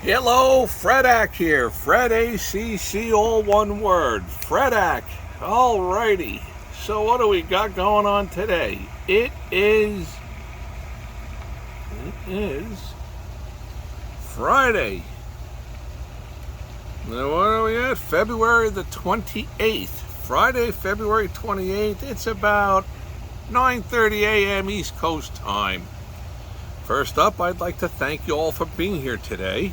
Hello, Fredak here. Fred ACC, all one word. Fredak. Alrighty. So what do we got going on today? It is Friday. Now what are we at? February the 28th. Friday, February 28th. It's about 9:30 a.m. East Coast time. First up, I'd like to thank you all for being here today.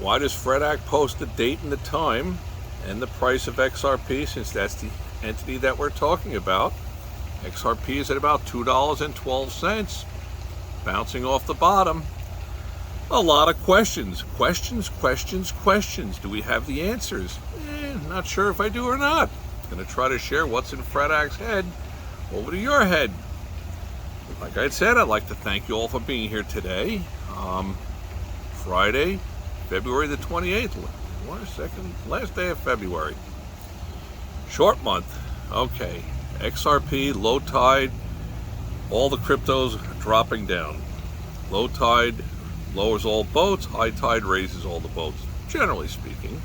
Why does Fredak post the date and the time and the price of XRP, since that's the entity that we're talking about? XRP is at about $2.12, bouncing off the bottom. A lot of questions. Do we have the answers? Not sure if I do or not. I'm going to try to share what's in Fredak's head over to your head. Like I said, I'd like to thank you all for being here today. Friday, February the 28th. Last day of February. Short month. Okay. XRP, low tide, all the cryptos dropping down. Low tide lowers all boats, high tide raises all the boats, generally speaking.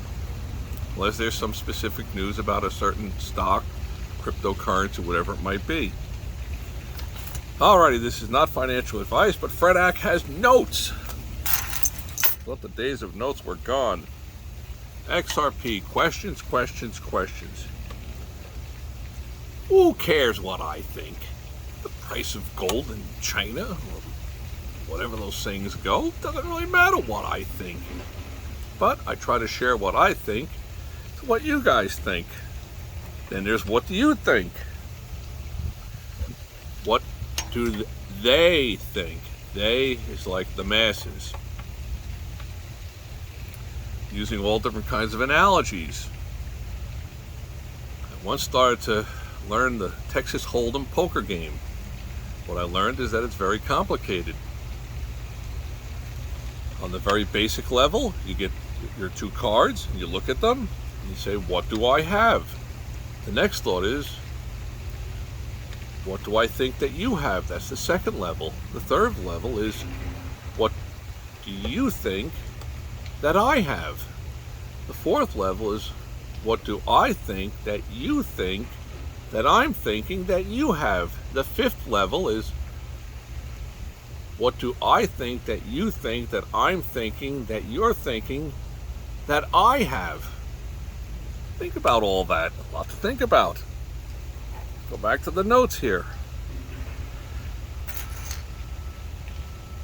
Unless there's some specific news about a certain stock, cryptocurrency, whatever it might be. Alrighty, this is not financial advice, but Fredak has notes. Thought the days of notes were gone. XRP, questions. Who cares what I think? The price of gold in China, or whatever those things go, doesn't really matter what I think. But I try to share what I think to what you guys think. Then there's what do you think? What do they think? They is like the masses. Using all different kinds of analogies. I once started to learn the Texas Hold'em poker game. What I learned is that it's very complicated. On the very basic level, you get your two cards, and you look at them, and you say, what do I have? The next thought is, what do I think that you have? That's the second level. The third level is, what do you think that I have? The fourth level is, what do I think that you think that I'm thinking that you have? The fifth level is, what do I think that you think that I'm thinking that you're thinking that I have? Think about all that. A lot to think about. Go back to the notes here.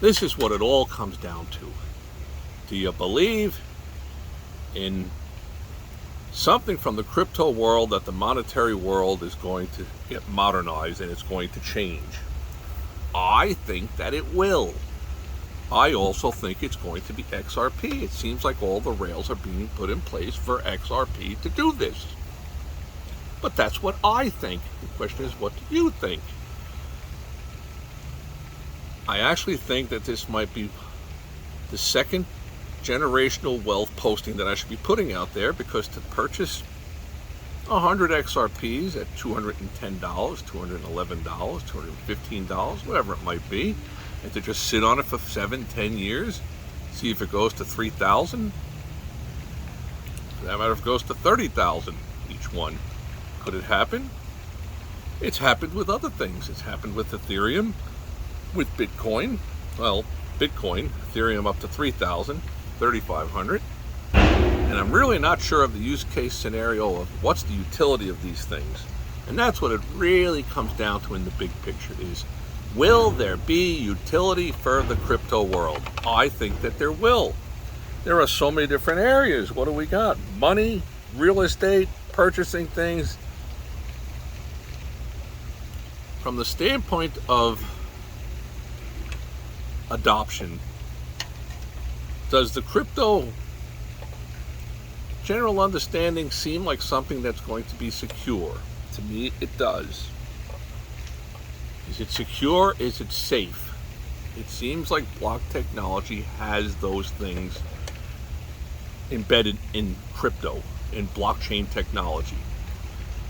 This is what it all comes down to. Do you believe in something from the crypto world, that the monetary world is going to get modernized and it's going to change? I think that it will. I also think it's going to be XRP. It seems like all the rails are being put in place for XRP to do this. But that's what I think. The question is, what do you think? I actually think that this might be the second generational wealth posting that I should be putting out there, because to purchase 100 XRPs at $210, $211, $215, whatever it might be, and to just sit on it for 7-10 years, see if it goes to 3,000. For that matter, if it goes to 30,000 each one. Could it happen? It's happened with other things. It's happened with Ethereum, with Bitcoin. Well, Bitcoin, Ethereum up to 3,000, 3,500. And I'm really not sure of the use case scenario of what's the utility of these things. And that's what it really comes down to in the big picture is, will there be utility for the crypto world? I think that there will. There are so many different areas. What do we got? Money, real estate, purchasing things. From the standpoint of adoption, does the crypto general understanding seem like something that's going to be secure? To me, it does. Is it secure? Is it safe? It seems like block technology has those things embedded in crypto, in blockchain technology.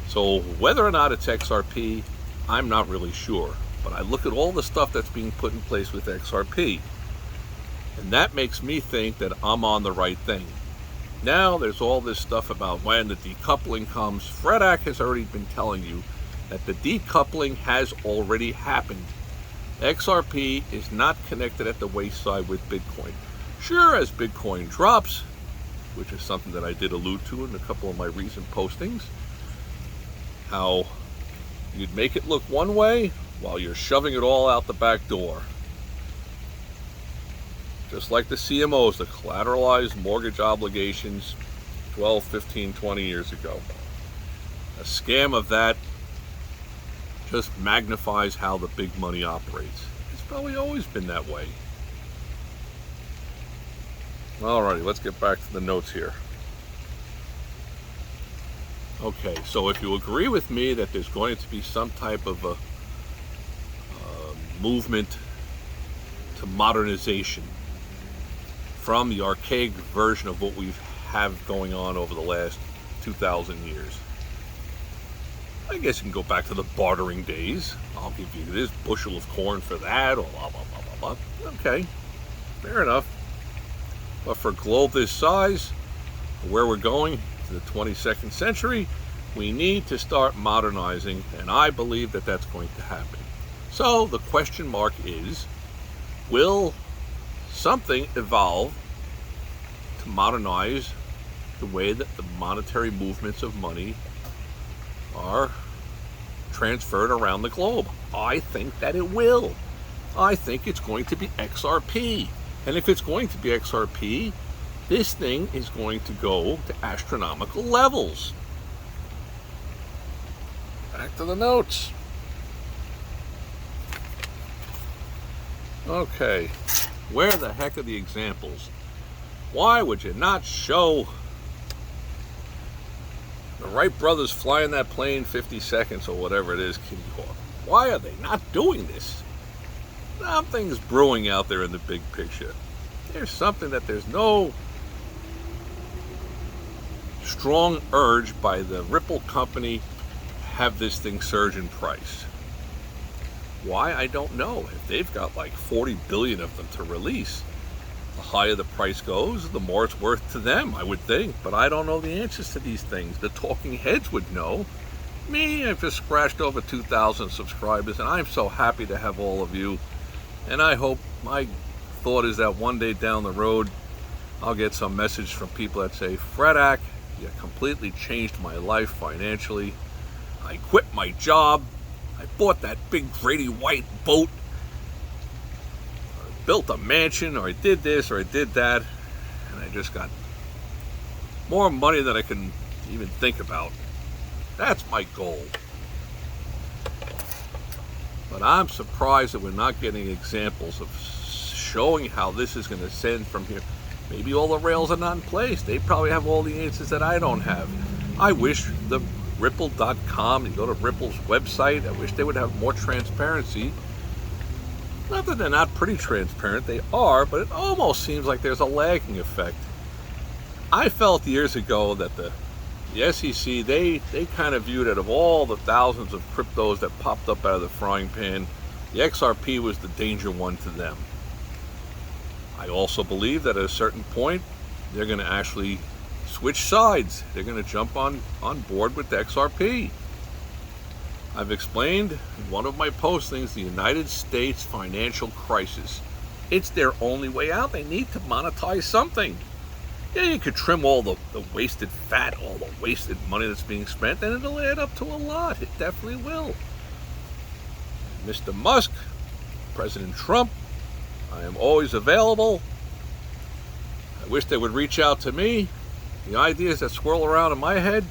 So whether or not it's XRP, I'm not really sure. But I look at all the stuff that's being put in place with XRP. And that makes me think that I'm on the right thing. Now there's all this stuff about when the decoupling comes. Fredak has already been telling you that the decoupling has already happened. XRP is not connected at the wayside with Bitcoin. Sure, as Bitcoin drops, which is something that I did allude to in a couple of my recent postings, how you'd make it look one way while you're shoving it all out the back door. Just like the CMOs, the collateralized mortgage obligations 12, 15, 20 years ago. A scam of that just magnifies how the big money operates. It's probably always been that way. Alrighty, let's get back to the notes here. Okay, so if you agree with me that there's going to be some type of a movement to modernization from the archaic version of what we have going on over the last 2,000 years. I guess you can go back to the bartering days. I'll give you this bushel of corn for that, or blah, blah, blah, blah, blah. Okay, fair enough. But for a globe this size, where we're going to the 22nd century, we need to start modernizing, and I believe that that's going to happen. So the question mark is, will something evolve to modernize the way that the monetary movements of money are transferred around the globe? I think that it will. I think it's going to be XRP. And if it's going to be XRP, this thing is going to go to astronomical levels. Back to the notes. Okay, where the heck are the examples? Why would you not show the Wright brothers flying that plane 50 seconds or whatever it is, Kitty Hawk? Why are they not doing this? Something's brewing out there in the big picture. There's something that there's no strong urge by the Ripple company to have this thing surge in price. Why? I don't know. If they've got like 40 billion of them to release, the higher the price goes, the more it's worth to them, I would think. But I don't know the answers to these things. The talking heads would know. Me, I've just scratched over 2,000 subscribers, and I'm so happy to have all of you. And I hope, my thought is that one day down the road, I'll get some message from people that say, Fredak, you completely changed my life financially. I quit my job. I bought that big Grady White boat. I built a mansion, or I did this, or I did that. And I just got more money than I can even think about. That's my goal. But I'm surprised that we're not getting examples of showing how this is going to send from here. Maybe all the rails are not in place. They probably have all the answers that I don't have. I wish the Ripple.com, you go to Ripple's website, I wish they would have more transparency. Not that they're not pretty transparent, they are, but it almost seems like there's a lagging effect. I felt years ago that the SEC, they kind of viewed it, of all the thousands of cryptos that popped up out of the frying pan, the XRP was the danger one to them. I also believe that at a certain point, they're going to actually switch sides. They're going to jump on board with the XRP. I've explained in one of my postings the United States financial crisis. It's their only way out. They need to monetize something. Yeah, you could trim all the wasted fat, all the wasted money that's being spent, and it'll add up to a lot. It definitely will. Mr. Musk, President Trump, I am always available. I wish they would reach out to me. The ideas that swirl around in my head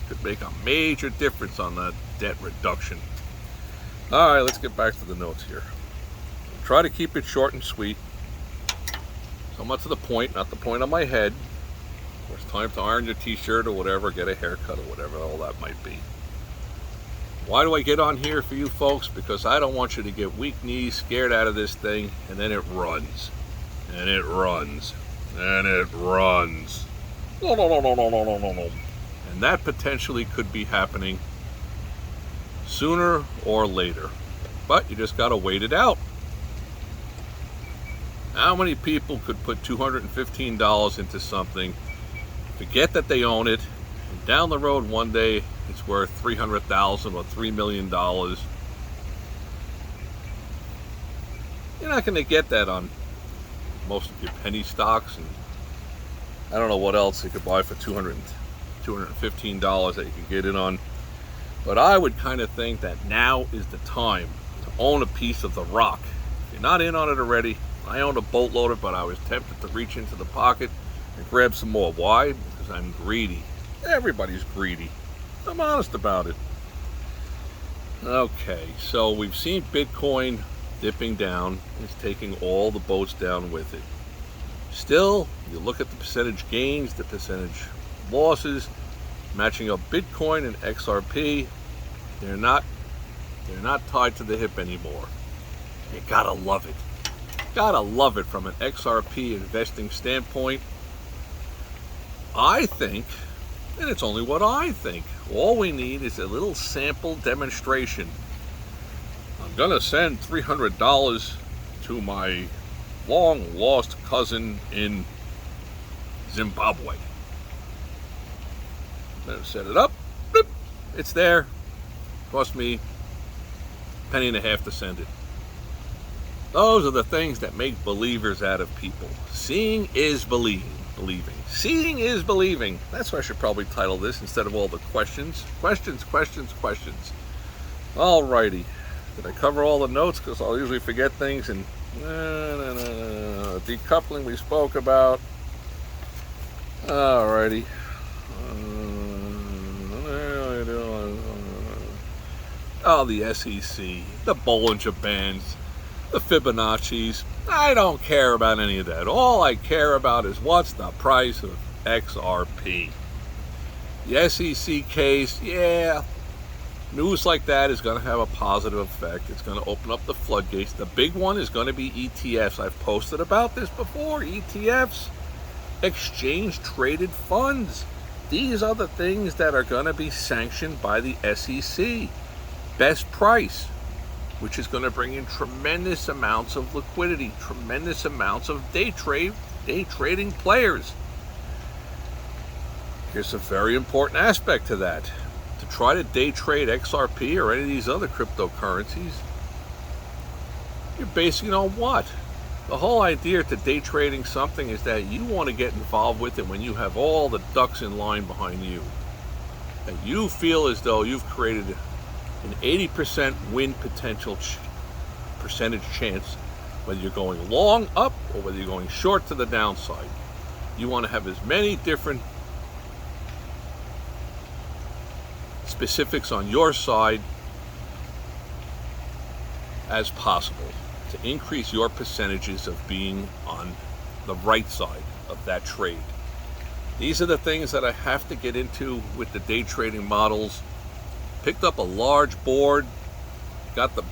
could make a major difference on that debt reduction. All right, let's get back to the notes here. Try to keep it short and sweet. Somewhat to the point, not the point on my head. Of course, time to iron your t-shirt or whatever, get a haircut or whatever all that might be. Why do I get on here for you folks? Because I don't want you to get weak knees, scared out of this thing, and then it runs. And it runs. And it runs. No. And that potentially could be happening sooner or later. But you just got to wait it out. How many people could put $215 into something, forget that they own it, and down the road one day it's worth $300,000 or $3 million? You're not going to get that on most of your penny stocks, and I don't know what else you could buy for $215 that you could get in on. But I would kind of think that now is the time to own a piece of the rock. If you're not in on it already, I owned a boatload of it, but I was tempted to reach into the pocket and grab some more. Why? Because I'm greedy. Everybody's greedy. I'm honest about it. Okay, so we've seen Bitcoin dipping down. It's taking all the boats down with it. Still, you look at the percentage gains, the percentage losses, matching up Bitcoin and XRP, they're not tied to the hip anymore. You gotta love it. Gotta love it from an XRP investing standpoint. I think, and it's only what I think, all we need is a little sample demonstration. I'm gonna send $300 to my long lost cousin in Zimbabwe. Then set it up, boop, it's there. Cost me $1.50 to send it. Those are the things that make believers out of people. Seeing is believing. Seeing is believing. That's what I should probably title this instead of all the questions. Questions. Alrighty. Did I cover all the notes? Because I'll usually forget things. And decoupling we spoke about. Alrighty. The SEC, the Bollinger Bands, the Fibonacci's. I don't care about any of that. All I care about is what's the price of XRP. The SEC case, yeah, news like that is going to have a positive effect. It's going to open up the floodgates. The big one is going to be ETFs. I've posted about this before. ETFs, exchange traded funds. These are the things that are going to be sanctioned by the SEC. Best price, which is going to bring in tremendous amounts of liquidity, tremendous amounts of day trading players. Here's a very important aspect to that. To try to day trade XRP or any of these other cryptocurrencies, you're basing it on what? The whole idea to day trading something is that you want to get involved with it when you have all the ducks in line behind you. And you feel as though you've created an 80% win potential percentage chance, whether you're going long up or whether you're going short to the downside. You want to have as many different specifics on your side as possible to increase your percentages of being on the right side of that trade. These are the things that I have to get into with the day trading models. Picked up a large board, got the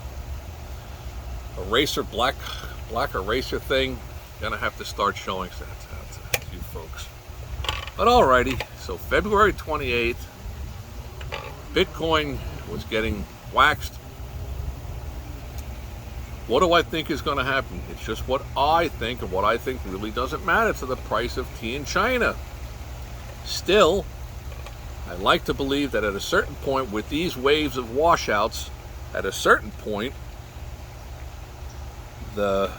eraser, black eraser thing. Gonna have to start showing that to you folks. But alrighty, so February 28th, Bitcoin was getting waxed. What do I think is going to happen? It's just what I think, and what I think really doesn't matter to the price of tea in China. Still, I like to believe that at a certain point, with these waves of washouts, at a certain point, the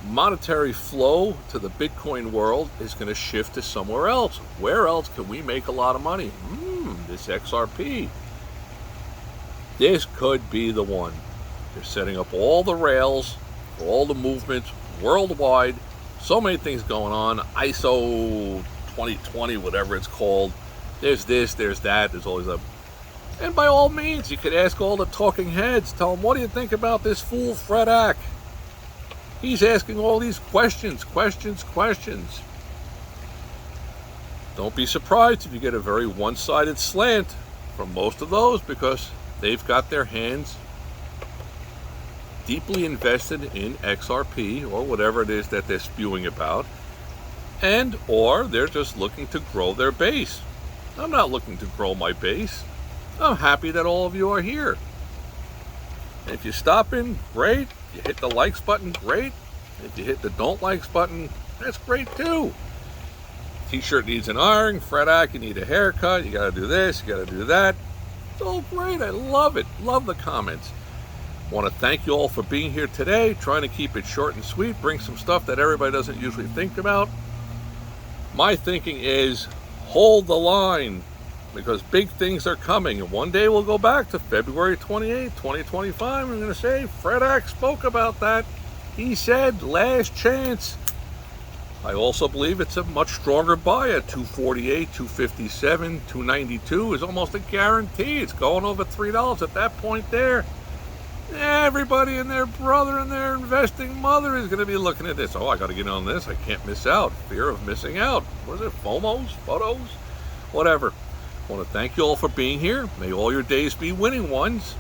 monetary flow to the Bitcoin world is going to shift to somewhere else. Where else can we make a lot of money? This XRP. This could be the one. They're setting up all the rails for all the movements worldwide. So many things going on. ISO 2020, whatever it's called. There's this, there's that, there's always a... And by all means, you could ask all the talking heads. Tell them, what do you think about this fool Fred Ack? He's asking all these questions. Don't be surprised if you get a very one-sided slant from most of those, because they've got their hands deeply invested in XRP or whatever it is that they're spewing about, and or they're just looking to grow their base. I'm not looking to grow my base. I'm happy that all of you are here. And if you stop in, great. You hit the likes button, great. If you hit the don't likes button, that's great too. T-shirt needs an iron, Fredak, you need a haircut, you gotta do this, you gotta do that. It's all great, I love it. Love the comments. Want to thank you all for being here today, trying to keep it short and sweet, bring some stuff that everybody doesn't usually think about. My thinking is hold the line, because big things are coming, and one day we'll go back to February 28, 2025. I'm going to say Fredak spoke about that. He said last chance. I also believe it's a much stronger buy at 248, 257, 292 is almost a guarantee. It's going over $3 at that point there. Everybody and their brother and their investing mother is going to be looking at this. Oh, I got to get on this. I can't miss out. Fear of missing out. What is it? FOMOs? Photos? Whatever. I want to thank you all for being here. May all your days be winning ones.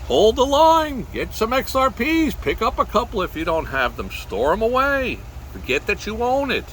Hold the line. Get some XRPs. Pick up a couple if you don't have them. Store them away. Forget that you own it.